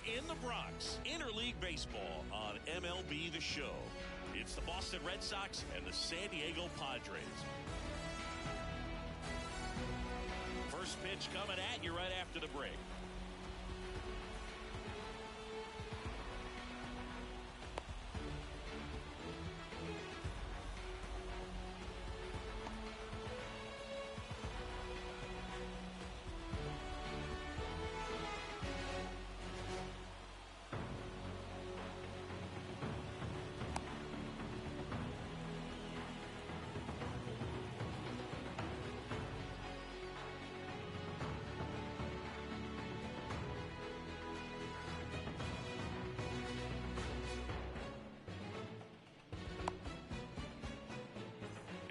in the Bronx. Interleague Baseball on MLB The Show. It's the Boston Red Sox and the San Diego Padres. First pitch coming at you right after the break.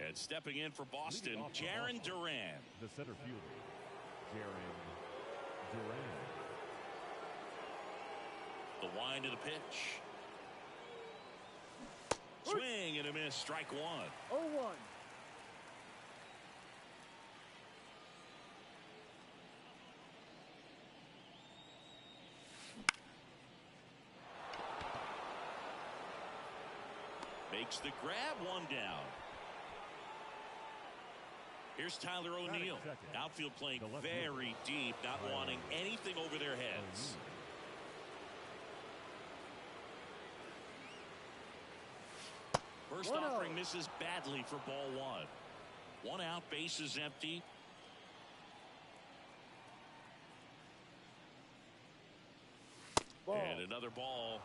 And stepping in for Boston, Jarren Duran. The center fielder, Jarren Duran. The wind of the pitch. Swing and a miss, strike one. 0-1. Makes the grab, one down. Here's Tyler O'Neill. Outfield playing very deep, not wanting anything over their heads. First offering misses badly for ball one. One out, base is empty. And another ball.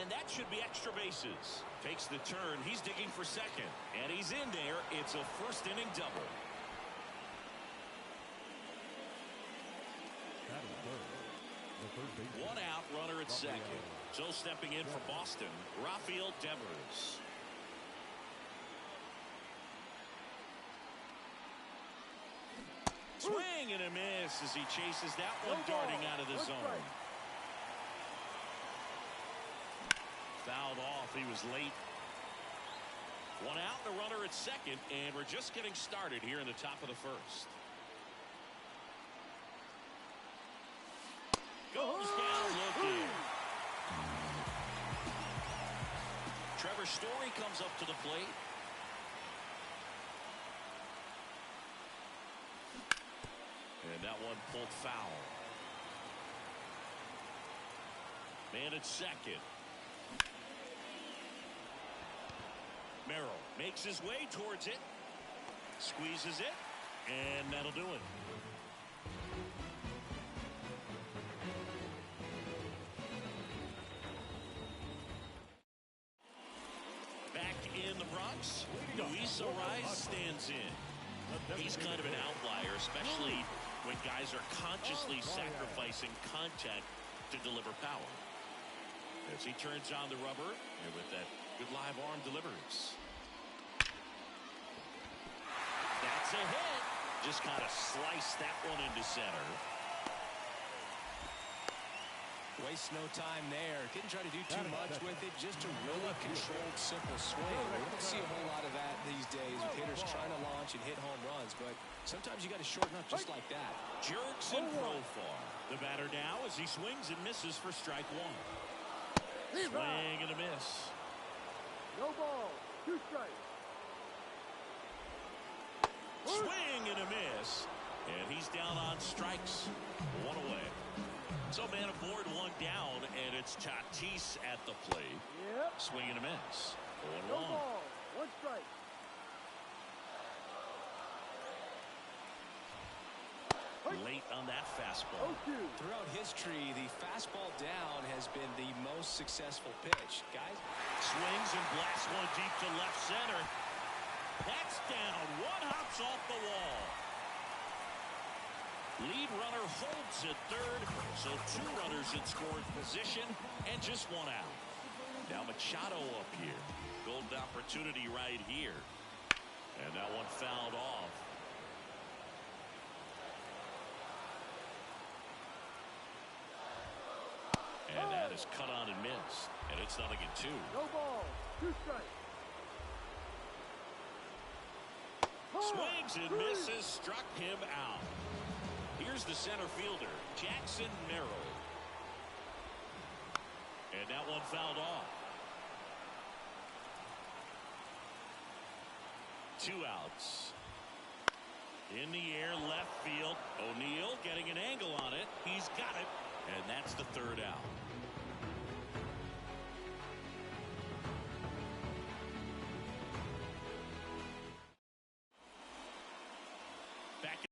And that should be extra bases. Takes the turn. He's digging for second. And he's in there. It's a first inning double. That is third. The third base. One out, runner at second. So stepping in for Boston, Rafael Devers. Swing and a miss as he chases that one darting out of the zone. Fouled off. He was late. One out, the runner at second, and we're just getting started here in the top of the first. Goes down looking. Trevor Story comes up to the plate. And that one pulled foul. Man at second. Merrill makes his way towards it. Squeezes it. And that'll do it. Back in the Bronx, Luis Arraez stands in. He's kind of an outlier, especially when guys are consciously sacrificing contact to deliver power. As he turns on the rubber, and with that good live arm delivers. That's a hit. Just kind of sliced that one into center. Waste no time there. Didn't try to do too much with it. Just a really controlled, simple swing. We don't see a whole lot of that these days with hitters trying to launch and hit home runs. But sometimes you got to shorten up just like that. Jurickson Profar. The batter now as he swings and misses for strike one. Swing and a miss. No ball. 2 strikes. Swing and a miss. And he's down on strikes. One away. So man aboard, one down, and it's Tatis at the plate. Yep. Swing and a miss. 0-1. No ball. 1 strike. Late on that fastball. 0-2. Throughout history, the fastball down has been the most successful pitch. Guys. Swings and blasts one deep to left center. That's down. One hops off the wall. Lead runner holds at third, so 2 runners in scoring position and just 1 out. Now Machado up here. Golden opportunity right here. And that one fouled off. And that is cut on and missed. And it's 0-2. No ball. 2 strikes. Swings and misses, struck him out. Here's the center fielder, Jackson Merrill. And that one fouled off. 2 outs. In the air, left field. O'Neill getting an angle on it. He's got it. And that's the 3rd out. Back in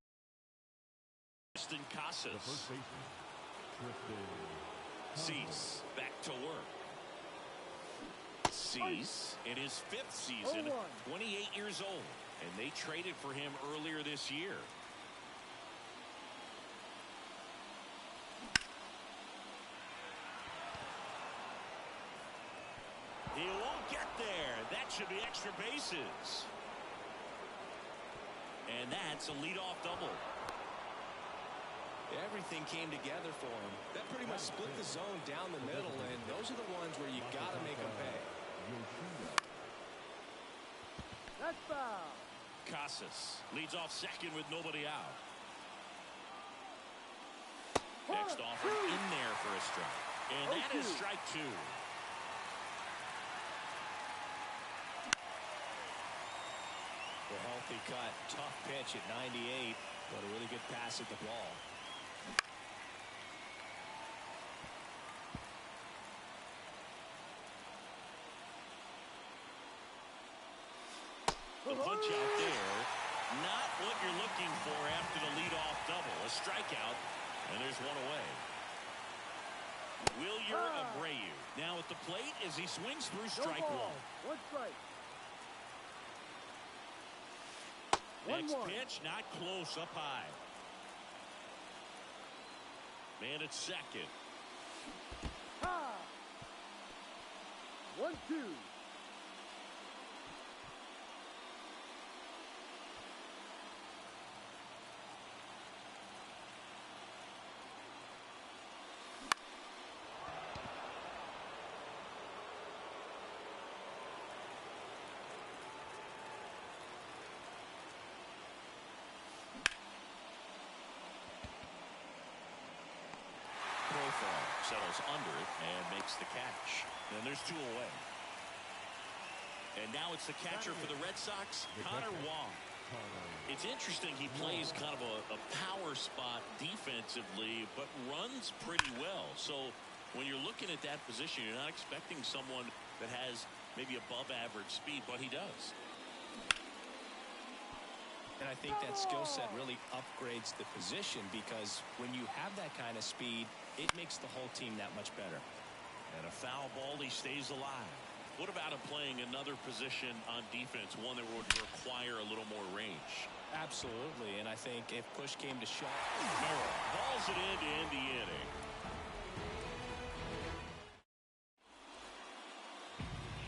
Tristan Casas. The first baseman, Tristan Cease back to work. Cease in his 5th season, 28 years old. And they traded for him earlier this year. He won't get there. That should be extra bases. And that's a leadoff double. Everything came together for him. That pretty much split the zone down the middle, and those are the ones where you got to make them pay. That's foul. Casas leads off second with nobody out. Next offer in there for a strike. And that is strike 2. The healthy cut. Tough pitch at 98. But a really good pass at the ball. The punch out there, not what you're looking for after the leadoff double. A strikeout, and there's one away. Wilyer Abreu now at the plate as he swings through strike 1. 1 strike. Next pitch, not close, up high. Man at second. Ha! 1-2. Settles under it and makes the catch. And there's 2 away. And now it's the catcher for the Red Sox, Connor Wong. It's interesting, he plays kind of a power spot defensively, but runs pretty well. So when you're looking at that position, you're not expecting someone that has maybe above average speed, but he does. And I think that skill set really upgrades the position, because when you have that kind of speed, it makes the whole team that much better. And a foul ball, he stays alive. What about him playing another position on defense, one that would require a little more range? Absolutely, and I think if push came to shove, Merrill hauls it in to end the inning.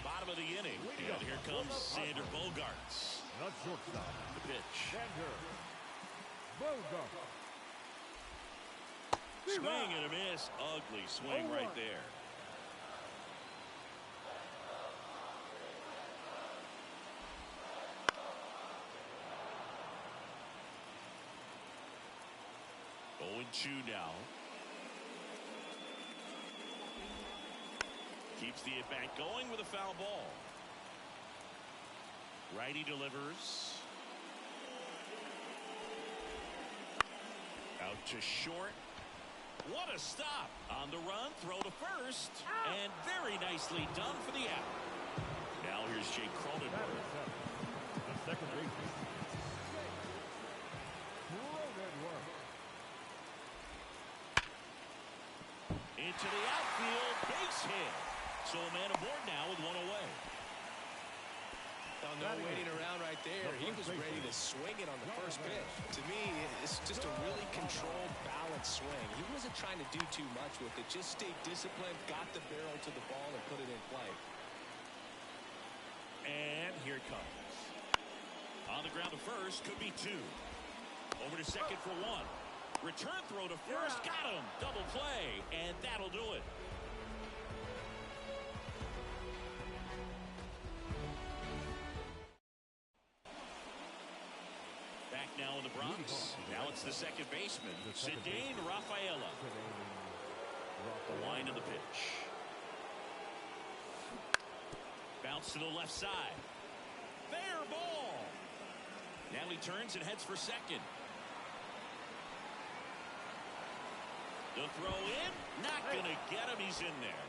Bottom of the inning, and here comes Xander Bogaerts. Not shortstop. The pitch. Xander Bogaerts. Swing and a miss. Ugly swing right there. Oh, 2 now. Keeps the at-bat going with a foul ball. Righty delivers. Out to short. What a stop. On the run, throw to first. And very nicely done for the out. Now here's Jake Cronenworth. The second baseman, Cronenworth. Into the outfield. Base hit. So a man aboard now with 1 away. Oh, no waiting around right there. He was ready to swing it on the first pitch. To me, it's just a really controlled, balanced swing. He wasn't trying to do too much with it. Just stayed disciplined, got the barrel to the ball, and put it in play. And here it comes. On the ground to first, could be 2. Over to second for 1. Return throw to first, got him. Double play, and that'll do it. it's the second baseman, Ceddanne Rafaela. The line of the pitch. Bounce to the left side. Fair ball. Now he turns and heads for second. The throw in. Not going to get him. He's in there.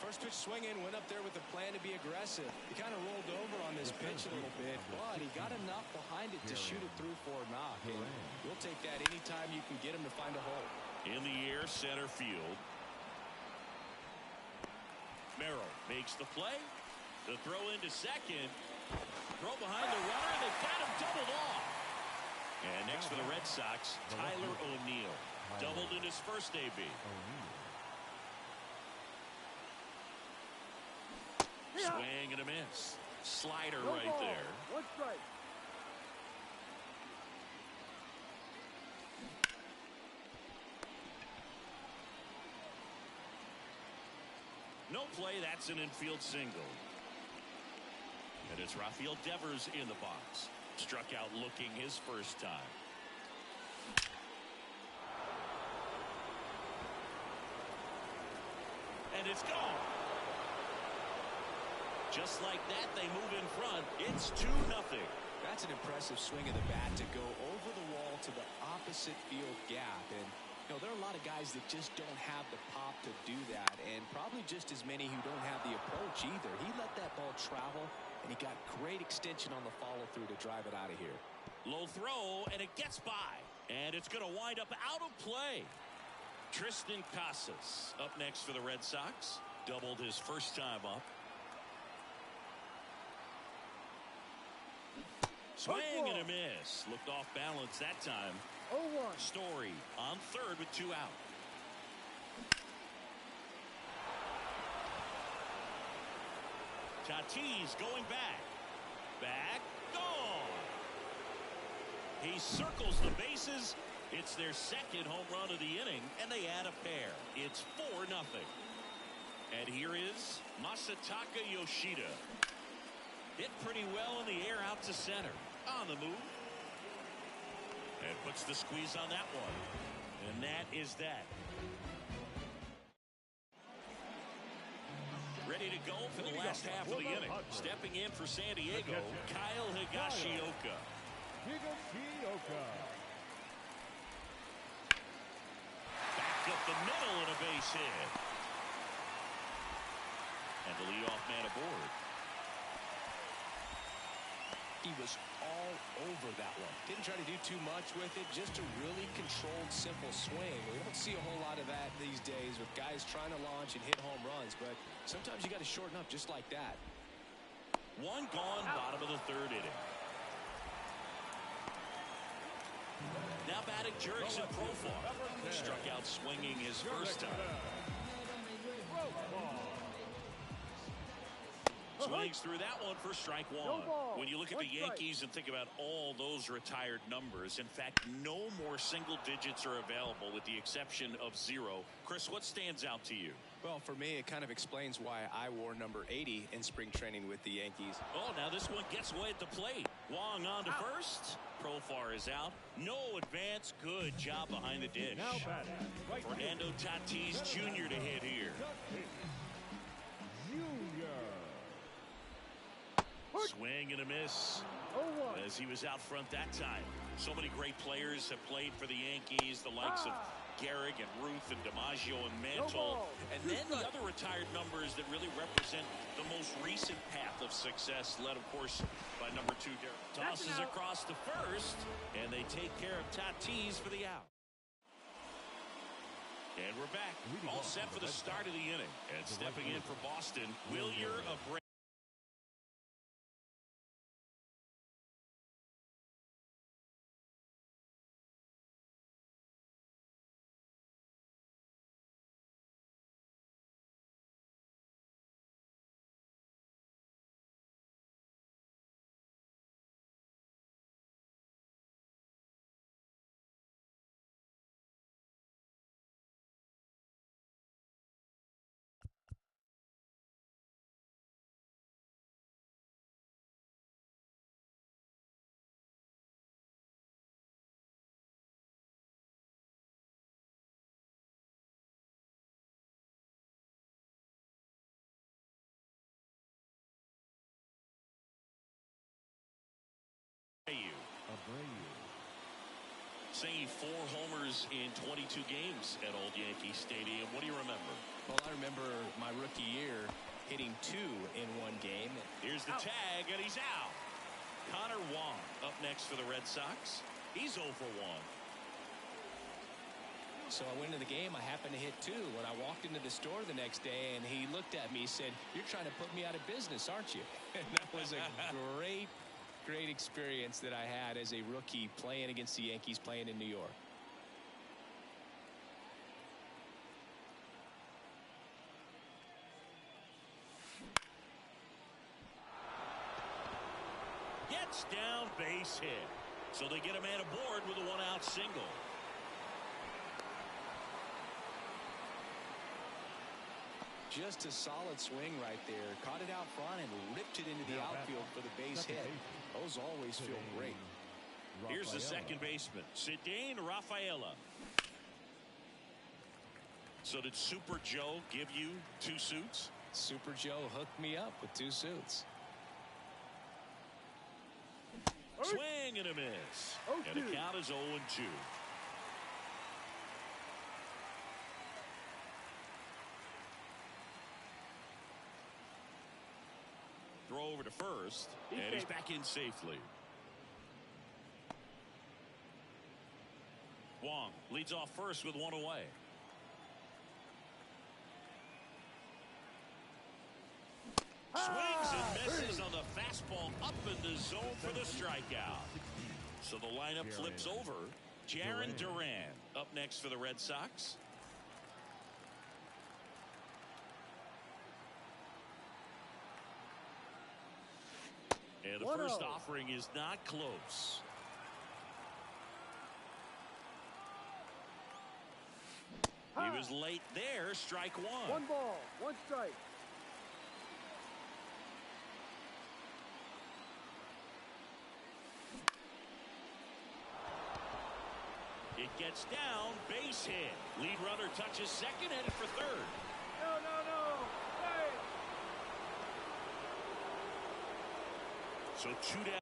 First pitch swing in, went up there with a plan to be aggressive. He kind of rolled over on this pitch a little bit, but he got enough behind it to shoot it through for a knock. And you'll take that anytime you can get him to find a hole. In the air, center field. Merrill makes the play. The throw into second. Throw behind the runner. They've got him doubled off. And next for the Red Sox, Tyler O'Neill. Doubled in his first AB. Swing and a miss. Slider No right ball. there. One strike. No play. That's an infield single. And it's Rafael Devers in the box. Struck out looking his first time. And it's gone. Just like that, they move in front. It's 2-0. That's an impressive swing of the bat to go over the wall to the opposite field gap. And, you know, there are a lot of guys that just don't have the pop to do that. And probably just as many who don't have the approach either. He let that ball travel, and he got great extension on the follow-through to drive it out of here. Low throw, and it gets by. And it's going to wind up out of play. Triston Casas up next for the Red Sox. Doubled his first time up. Swing and a miss. Looked off balance that time. 0-1. Story on third with 2 out. Tatis going back. Back. Gone. He circles the bases. It's their second home run of the inning, and they add a pair. It's 4-0. And here is Masataka Yoshida. Hit pretty well in the air out to center. On the move. And puts the squeeze on that one. And that is that. Ready to go for the last half of the inning. Stepping in for San Diego, Kyle Higashioka. Higashioka. Back up the middle and a base hit. And the leadoff man aboard. He was all over that one. Didn't try to do too much with it. Just a really controlled, simple swing. We don't see a whole lot of that these days with guys trying to launch and hit home runs. But sometimes you got to shorten up just like that. One gone, bottom of the third inning. Now batting Jurickson Profar. Struck out swinging his first time. Swings through that one for strike one. When you look at the Yankees and think about all those retired numbers, in fact, no more single digits are available with the exception of 0. Chris, what stands out to you? Well, for me, it kind of explains why I wore number 80 in spring training with the Yankees. Oh, now this one gets away at the plate. Wong on to first. Profar is out. No advance. Good job behind the dish. Now batting. Right Fernando Tatis Jr. to hit here. Junior. Swing and a miss. 0-1. As he was out front that time. So many great players have played for the Yankees, the likes of Gehrig and Ruth and DiMaggio and Mantle. And then the other retired numbers that really represent the most recent path of success, led, of course, by number 2, Derek. Tosses across to first, and they take care of Tatis for the out. And we're back, all set for the start of the inning. And stepping in for Boston, Wilyer Abreu. Saying 4 homers in 22 games at Old Yankee Stadium. What do you remember? Well, I remember my rookie year hitting 2 in one game. Here's the tag, and he's out. Connor Wong up next for the Red Sox. He's 0 for 1. So I went into the game. I happened to hit 2. When I walked into the store the next day, and he looked at me, he said, "You're trying to put me out of business, aren't you?" And that was a great experience that I had as a rookie playing against the Yankees, playing in New York. Gets down, base hit. So they get a man aboard with a 1-out single. Just a solid swing right there. Caught it out front and ripped it into the outfield for the base hit. Those always feel great. Here's the second baseman, Ceddanne Rafaela. So did Super Joe give you 2 suits? Super Joe hooked me up with 2 suits. Swing and a miss. And the count is 0-2. Throw over to first, and he's back in safely. Wong leads off first with 1 away. Swings and misses on the fastball up in the zone for the strikeout. So the lineup flips over. Jarren Duran up next for the Red Sox. And the first offering is not close. He was late there. Strike 1. 1 ball, 1 strike. It gets down, base hit. Lead runner touches second, headed for third. No. Hey. So 2 down.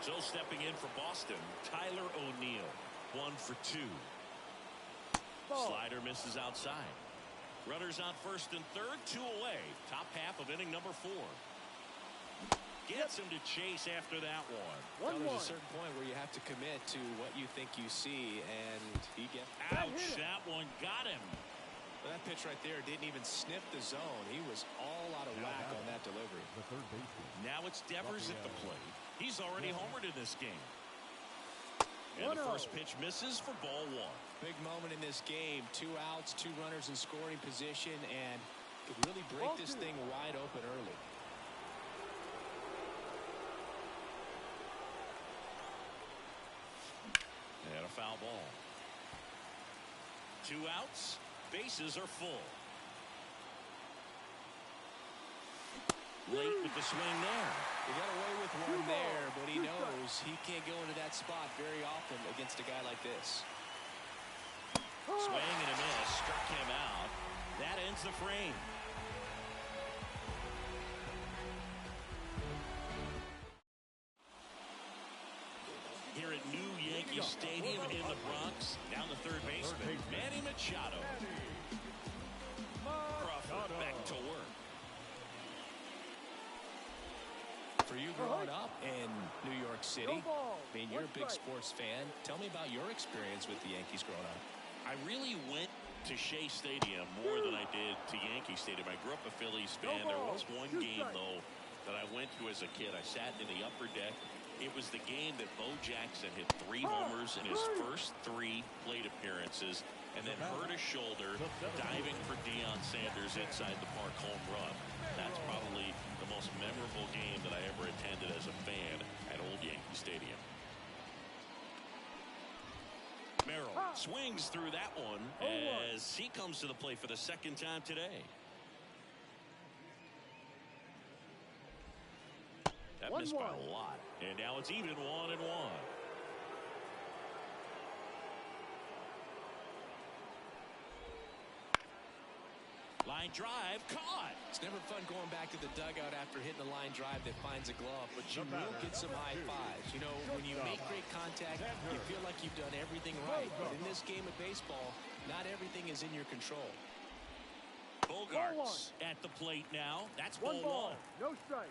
So stepping in for Boston, Tyler O'Neill. 1 for 2. Slider misses outside. Runners on first and third, 2 away. Top half of inning number 4. Gets him to chase after that one. There's a certain point where you have to commit to what you think you see, and he gets. Ouch, that one got him. Well, that pitch right there didn't even sniff the zone. He was all out of whack on that delivery. Now it's Devers at the plate. He's already homered in this game. And the first pitch misses for ball 1. Big moment in this game. 2 outs, 2 runners in scoring position, and could really break this thing wide open early. And a foul ball. 2 outs. Bases are full. Late with the swing there. He got away with one there, but he knows he can't go into that spot very often against a guy like this. Swing and a miss. Struck him out. That ends the frame. Here at New Yankee Stadium in the Bronx, down the third baseman, Manny Machado. Crawford back to work. For you growing up in New York City, No ball. I mean, you're a big One strike. sports fan. Tell me about your experience with the Yankees growing up. I really went to Shea Stadium more than I did to Yankee Stadium. I grew up a Phillies fan. There was one game, though, that I went to as a kid. I sat in the upper deck. It was the game that Bo Jackson hit 3 homers in his first 3 plate appearances and then hurt his shoulder diving for Deion Sanders inside the park home run. That's probably the most memorable game that I ever attended as a fan at Old Yankee Stadium. Merrill swings through that one as he comes to the plate for the second time today. That missed by a lot. And now it's even 1-1. Line drive caught. It's never fun going back to the dugout after hitting a line drive that finds a glove, but you will get some high fives. You know, when you make great contact, you feel like you've done everything right. But in this game of baseball, not everything is in your control. Bogarts at the plate now. That's ball 1. No strike.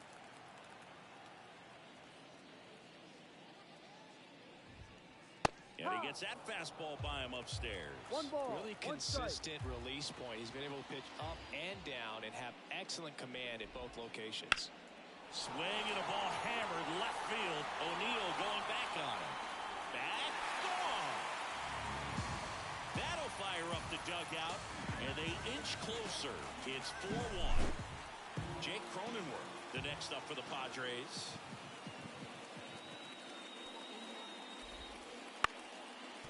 And he gets that fastball by him upstairs. One ball. Really consistent release point. He's been able to pitch up and down and have excellent command at both locations. Swing and a ball hammered left field. O'Neill going back on him. Back, gone. That'll fire up the dugout, and they inch closer. It's 4-1. Jake Cronenworth, the next up for the Padres.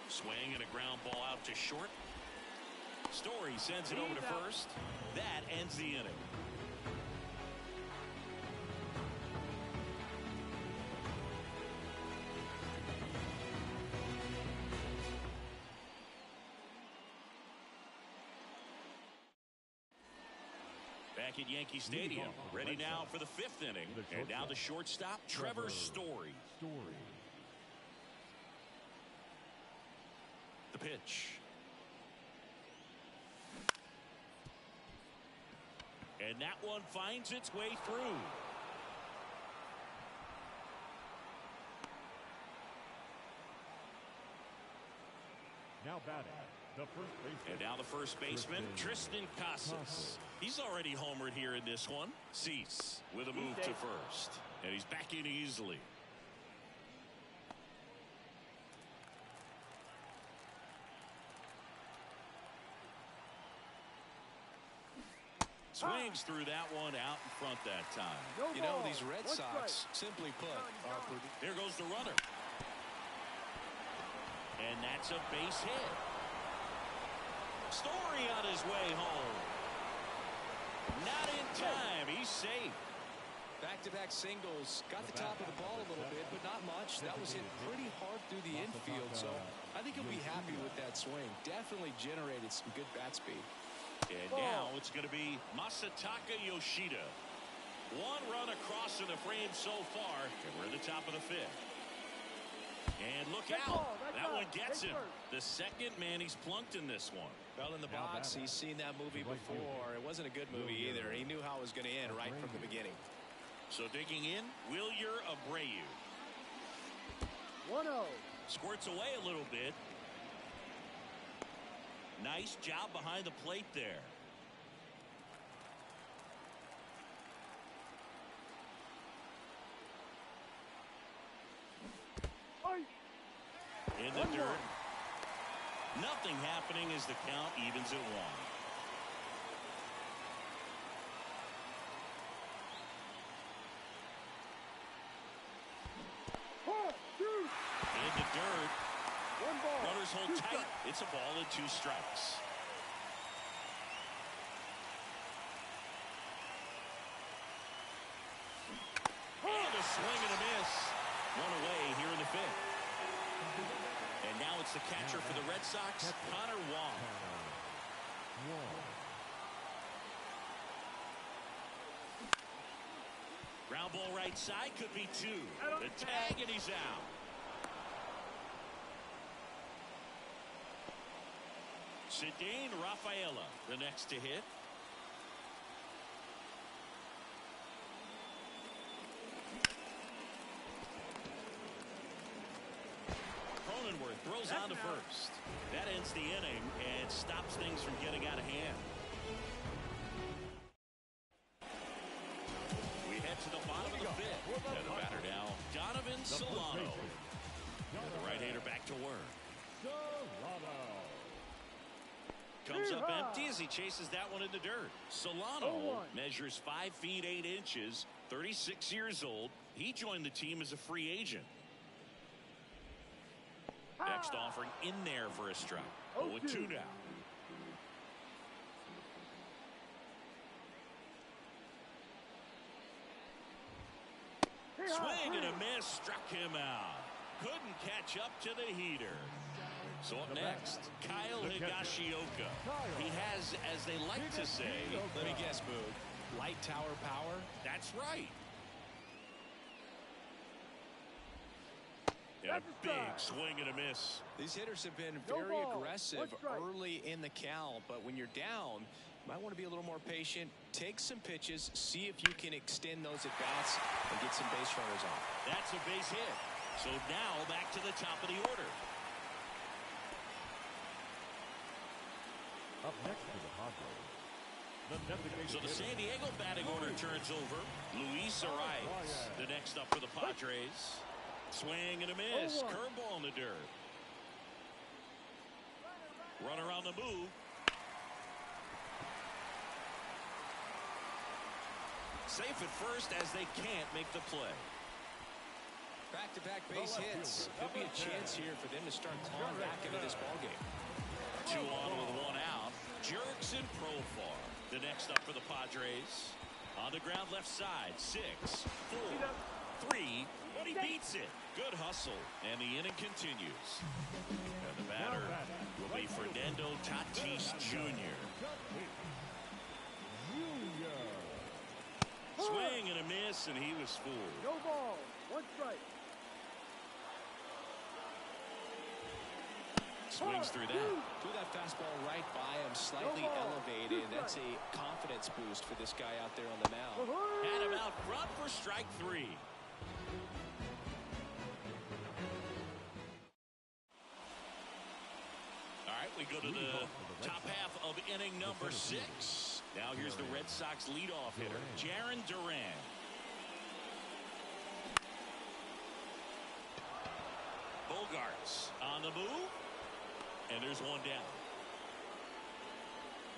Swing and a ground ball out to short. Story sends it over to first. That ends the inning. Back at Yankee Stadium, ready now for the 5th inning. And now the shortstop, Trevor Story. The pitch. And that one finds its way through. Now batting, the first baseman. And now the first baseman, Triston Casas. He's already homered here in this one. Cease with a move to first. And he's back in easily. Swings through that one out in front that time. You know, these Red Sox, simply put, are pretty. There goes the runner. And that's a base hit. Story on his way home. Not in time. He's safe. Back-to-back singles. Got the top of the ball a little bit, but not much. That was hit pretty hard through the infield, so I think he'll be happy with that swing. Definitely generated some good bat speed. And now it's going to be Masataka Yoshida. 1 run across in the frame so far, and we're in the top of the 5th. And look out. That one gets him. The second man he's plunked in this one. Well, in the box, he's seen that movie before. It wasn't a good movie either. He knew how it was going to end right from the beginning. So digging in, Wilyer Abreu. 1-0. Squirts away a little bit. Nice job behind the plate there. In the dirt. Nothing happening as the count evens at 1. In the dirt. Runners hold tight. It's a ball and 2 strikes. And a swing and a miss. 1 away here in the 5th. And now it's the catcher for the Red Sox, Connor Wong. Ground ball right side, could be 2. The tag, and he's out. Ceddanne Rafaela, the next to hit. Nails on to first. That ends the inning and stops things from getting out of hand. We head to the bottom of the fifth. And the batter now, Donovan Solano. The right-hander back to work. Comes up empty as he chases that one in the dirt. Solano measures 5 feet 8 inches, 36 years old. He joined the team as a free agent. Next offering in there for a strike. 0-2 now. Swing and a miss, struck him out. Couldn't catch up to the heater. So up next, Kyle Higashioka. He has, as they like to say, let me guess, Boog, light tower power? That's right. And a big swing and a miss. These hitters have been very aggressive early in the count, but when you're down, you might want to be a little more patient. Take some pitches, see if you can extend those at-bats and get some base runners on. That's a base hit. So now back to the top of the order. Up next to the Padres. So the San Diego batting order turns over. Luis Arias, the next up for the Padres. Swing and a miss. Curveball in the dirt. Runner on the move. Safe at first as they can't make the play. Back-to-back base hits. Could be a chance here for them to start clawing back into this ballgame. 2 on with 1 out. Jurickson Profar, the next up for the Padres. On the ground left side. 6, 4, 3. But he beats it. Good hustle. And the inning continues. And the batter will be Fernando Tatis Jr. Swing and a miss, and he was fooled. No ball. 1 strike. Swings through that. Threw that fastball right by him, slightly elevated. That's a confidence boost for this guy out there on the mound. Had him out front for strike 3. All right, we go to the top half of inning number 6. Now here's the Red Sox leadoff hitter, Jarren Duran. Bogarts on the move. And there's 1 down.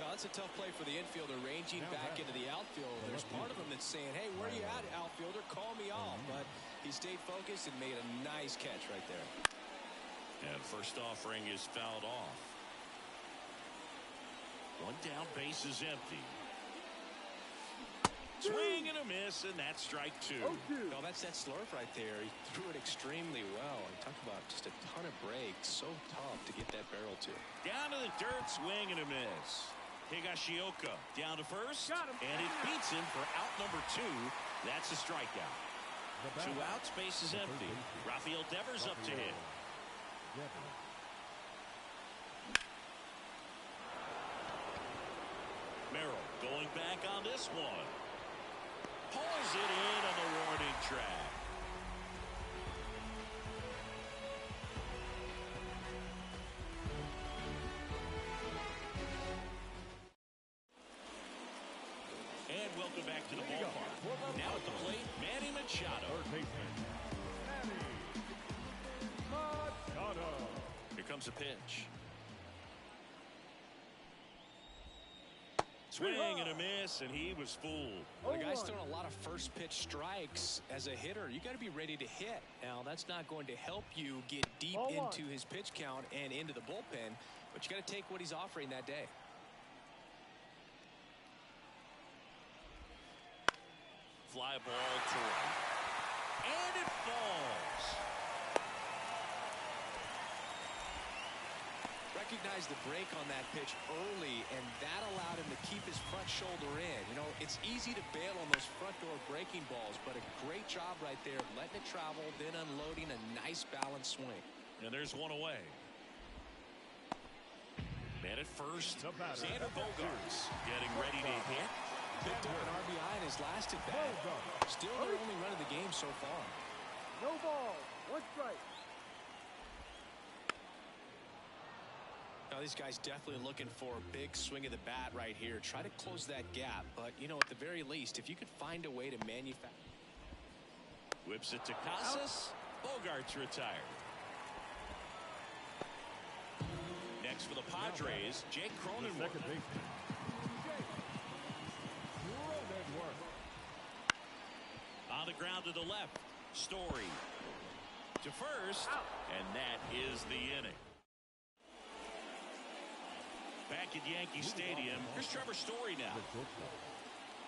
Yeah, that's a tough play for the infielder, ranging back into the outfield. There's part of him that's saying, hey, where are you at, outfielder? Call me off. But he stayed focused and made a nice catch right there. And first offering is fouled off. 1 down, base is empty. Swing and a miss, and that's strike 2. No, that's that slurve right there. He threw it extremely well. And talk about just a ton of breaks. So tough to get that barrel to. Down to the dirt, swing and a miss. Higashioka down to first, and it beats him for out number 2. That's a strikeout. 2 outs, base is empty. Rafael Devers up to hit. Merrill going back on this one. Pulls it in on the warning track. And welcome back to the ballpark. Now at the plate, Manny Machado. Here comes a pitch. Swing and a miss, and he was fooled. Well, the guy's throwing a lot of first pitch strikes. As a hitter, you got to be ready to hit. Now, that's not going to help you get deep into his pitch count and into the bullpen, but you got to take what he's offering that day. Fly ball to right. And it falls. Recognized the break on that pitch early, and that allowed him to keep his front shoulder in. You know, it's easy to bail on those front door breaking balls, but a great job right there, letting it travel, then unloading a nice balanced swing. And there's 1 away. Man at first, Xander Bogaerts getting ready to hit. Picked up an RBI in his last at bat. Still their only run of the game so far. No ball. 1 strike. Now, these guys definitely looking for a big swing of the bat right here. Try to close that gap. But, you know, at the very least, if you could find a way to manufacture. Whips it to Casas. Bogarts retired. Next for the Padres, Jake Cronenworth. Second baseman, Jake Cronenworth. On the ground to the left, Story to first, and that is the inning. Back at Yankee Stadium, here's Trevor Story now.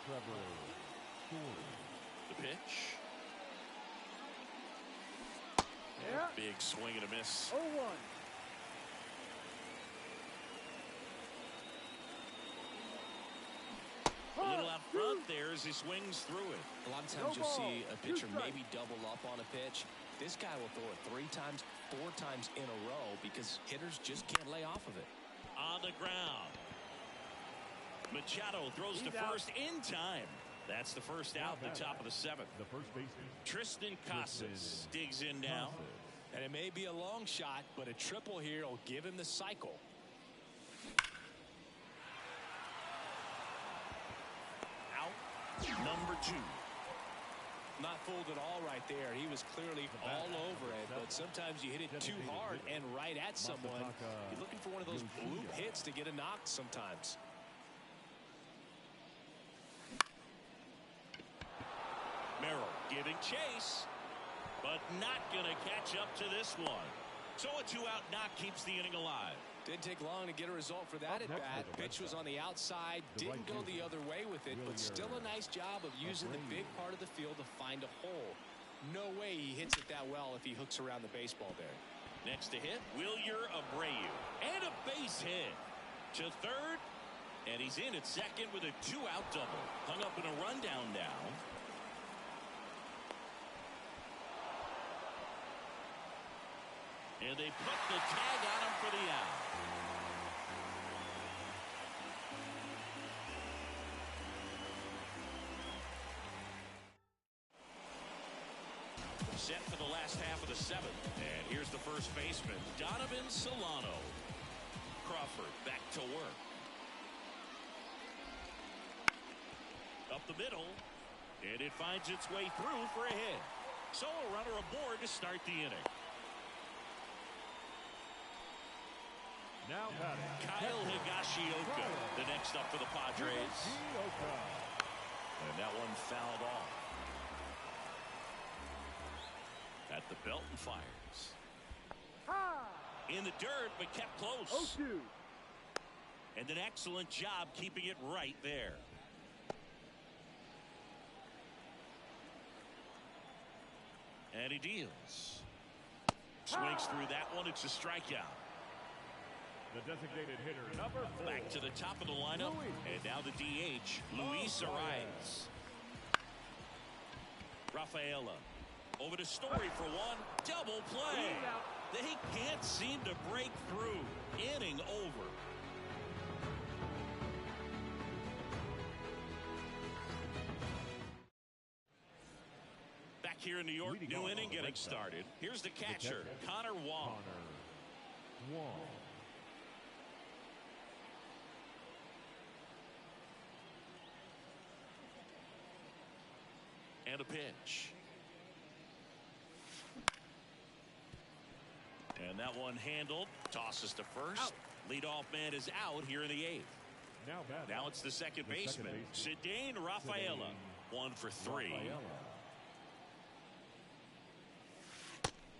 Trevor Story. The pitch. Yeah. Big swing and a miss. 0-1. A little out front there as he swings through it. A lot of times you'll see a pitcher maybe double up on a pitch. This guy will throw it 3 times, 4 times in a row because hitters just can't lay off of it. On the ground. Machado throws to first in time. That's the first out in the top of the 7th. The first baseman, Tristan Casas digs in now. And it may be a long shot, but a triple here will give him the cycle. Out. Number 2. Not fooled at all right there. He was clearly all over it, but sometimes you hit it too hard and right at someone. You're looking for one of those blue hits to get a knock sometimes. Merrill giving chase, but not going to catch up to this one. So a 2-out knock keeps the inning alive. Didn't take long to get a result for that at bat. Pitch was on the outside, didn't go the other way with it, but still a nice job of using the big part of the field to find a hole. No way he hits it that well if he hooks around the baseball there. Next to hit, Wilyer Abreu. And a base hit to third, and he's in at second with a 2-out double. Hung up in a rundown now. And they put the tag on him for the out. Set for the last half of the 7th. And here's the first baseman, Donovan Solano. Crawford back to work. Up the middle. And it finds its way through for a hit. So a runner aboard to start the inning. Now batting, Kyle Higashioka, the next up for the Padres. And that one fouled off. At the belt and fires. In the dirt, but kept close. 0-2. And an excellent job keeping it right there. And he deals. Swings through that one. It's a strikeout. the designated hitter, number 4. Back to the top of the lineup, and now the DH, Luis Arias. Rafaela over to Story for one. Double play. They can't seem to break through. Inning over. Back here in New York, new inning getting started. Here's the catcher, Connor Wong. And a pitch. And that one handled. Tosses to first. Leadoff man is out here in the 8th. Now it's the second baseman, Ceddanne Rafaela. 1 for 3.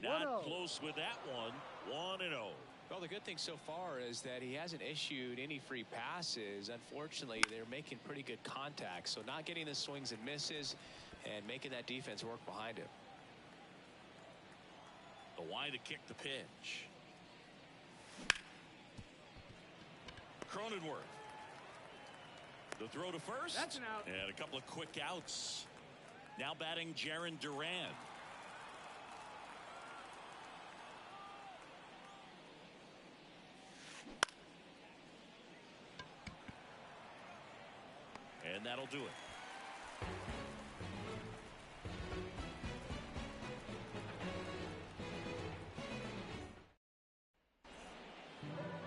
Not close with that one. 1-0. Well, the good thing so far is that he hasn't issued any free passes. Unfortunately, they're making pretty good contact. So not getting the swings and misses and making that defense work behind him. The wide to kick the pitch. Cronenworth. The throw to first. That's an out. And a couple of quick outs. Now batting Jarren Duran. And that'll do it.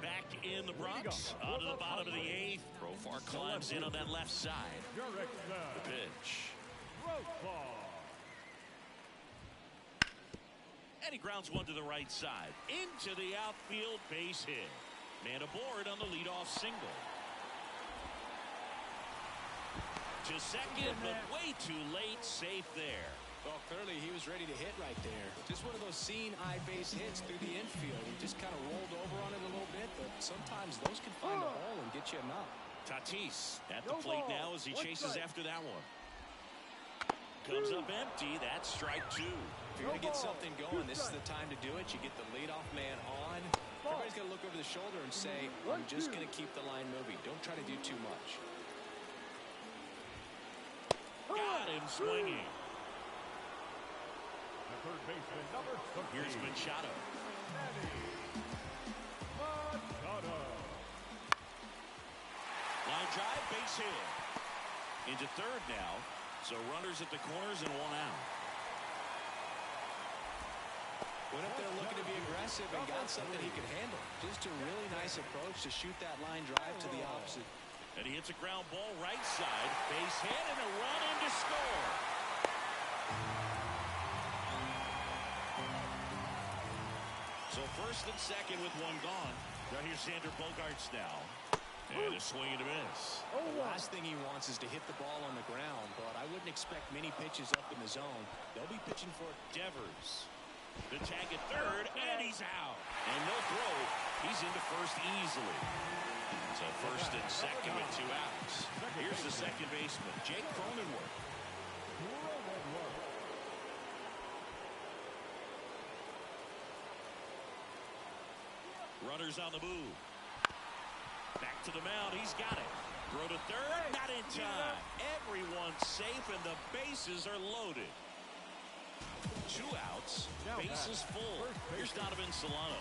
Back in in the Bronx. On to the bottom of the 8th. Profar climbs in on that left side. The pitch. And he grounds one to the right side. Into the outfield, base hit. Man aboard on the leadoff single. To second, but way too late. Safe there. Well, clearly he was ready to hit right there. Just one of those seeing eye base hits through the infield. He just kind of rolled over on it a little bit, but sometimes those can find a hole and get you a knock. Tatis at the plate now as he chases after that one. Comes up empty. That's strike 2. If you're going to get something going, this is the time to do it. You get the leadoff man on. Everybody's got to look over the shoulder and say, I'm just going to keep the line moving. Don't try to do too much. Got him swinging. The third baseman, number 13. Here's Machado. Line drive, base hit. Into third now. So runners at the corners and one out. Went up there looking to be aggressive and got something he could handle. Just a really nice approach to shoot that line drive to the opposite. And he hits a ground ball right side. Base hit and a run in to score. So first and second with one gone. Now here's Xander Bogaerts now. And a swing and a miss. The last thing he wants is to hit the ball on the ground, but I wouldn't expect many pitches up in the zone. They'll be pitching for Devers. The tag at third, and he's out. And no throw. He's into first easily. So first and second with 2 outs. Here's the second baseman, Jake Cronenworth. Runners on the move. Back to the mound. He's got it. Throw to third. Not in time. Everyone's safe, and the bases are loaded. 2 outs. Bases full. Here's Donovan Solano.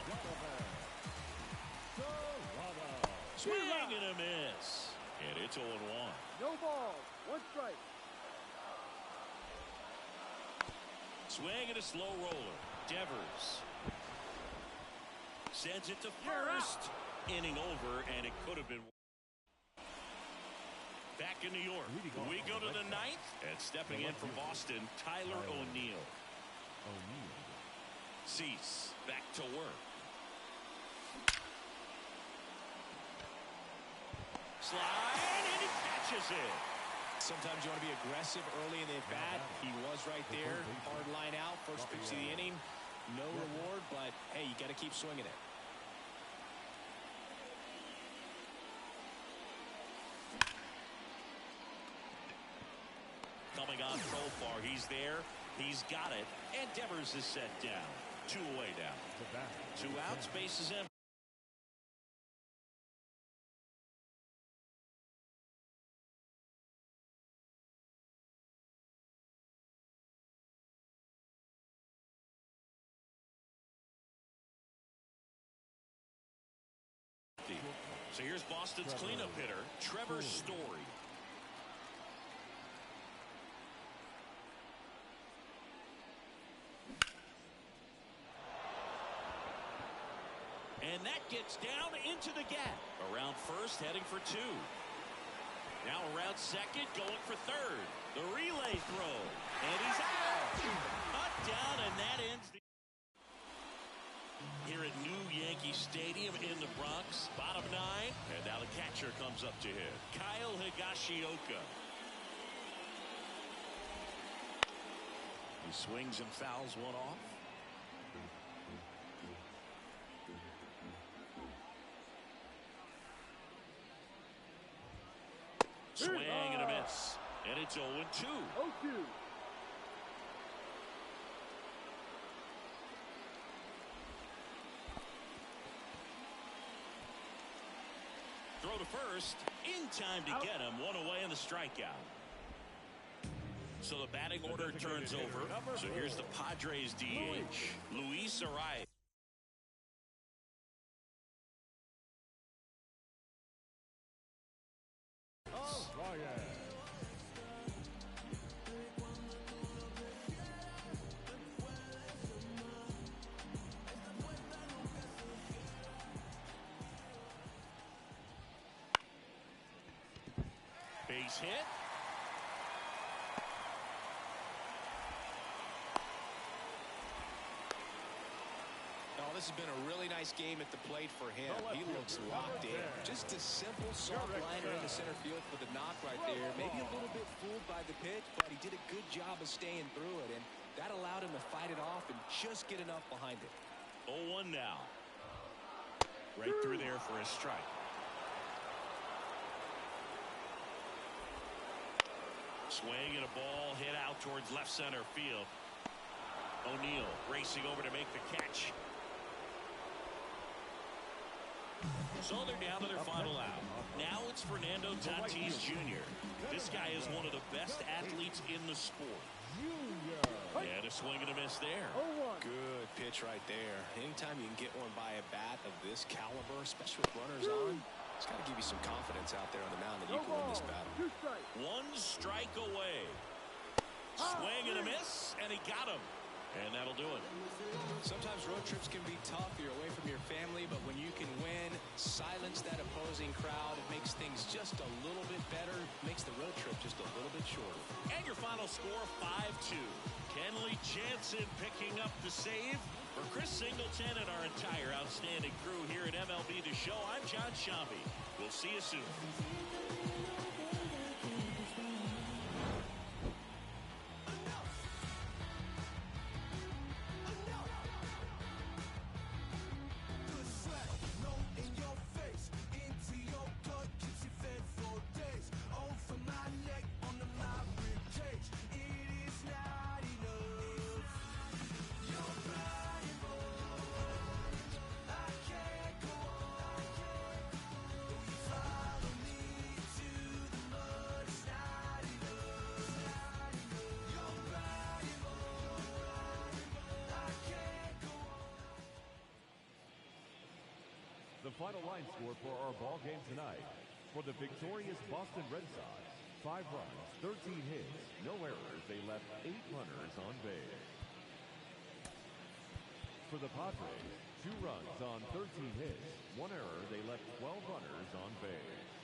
Swing and a miss. And it's 0-1. No ball. 1 strike. Swing and a slow roller. Devers sends it to first. Inning over, and it could have been. Back in New York, we go to the 9th, and stepping in from Boston, Tyler O'Neill. Cease back to work. Slide, and he catches it. Sometimes you want to be aggressive early in the at-bat. He was right there. Hard line out. First pitch of the inning. No reward, but, hey, you got to keep swinging it. Coming on Profar. He's there. He's got it. And Devers is set down. 2 away now. 2 outs. Bases empty. So here's Boston's cleanup hitter, Trevor Story. And that gets down into the gap. Around first, heading for 2. Now around second, going for third. The relay throw. And he's out. Cut down, and that ends the... Here at New Yankee Stadium in the Bronx. Bottom 9. And now the catcher comes up to hit. Kyle Higashioka. He swings and fouls one off. Swing and a miss. And it's 0-2. 0-2. Throw to first. In time to get him. 1 away in the strikeout. So the batting order turns over. So here's the Padres DH, Luis Arraez. this has been a really nice game at the plate for him. He looks locked in. Just a simple, soft liner into center field for the knock right there. Maybe a little bit fooled by the pitch, but he did a good job of staying through it, and that allowed him to fight it off and just get enough behind it. 0-1 now. Right through there for a strike. Swing and a ball hit out towards left center field. O'Neill racing over to make the catch. So they're down to their final out. Now it's Fernando Tatis Jr. This guy is one of the best athletes in the sport. And a swing and a miss there. Good pitch right there. Anytime you can get one by a bat of this caliber, especially with runners on, it's got to give you some confidence out there on the mound that you can win this battle. 1 strike away. Swing and a miss, and he got him. And that'll do it. Sometimes road trips can be tough. You're away from your family, but when you can win, silence that opposing crowd, it makes things just a little bit better, makes the road trip just a little bit shorter. And your final score, 5-2. Kenley Jansen picking up the save. For Chris Singleton and our entire outstanding crew here at MLB The Show, I'm John Shambi. We'll see you soon. The final line score for our ball game tonight. For the victorious Boston Red Sox, 5 runs, 13 hits, no errors. They left 8 runners on base. For the Padres, 2 runs on 13 hits, 1 error. They left 12 runners on base.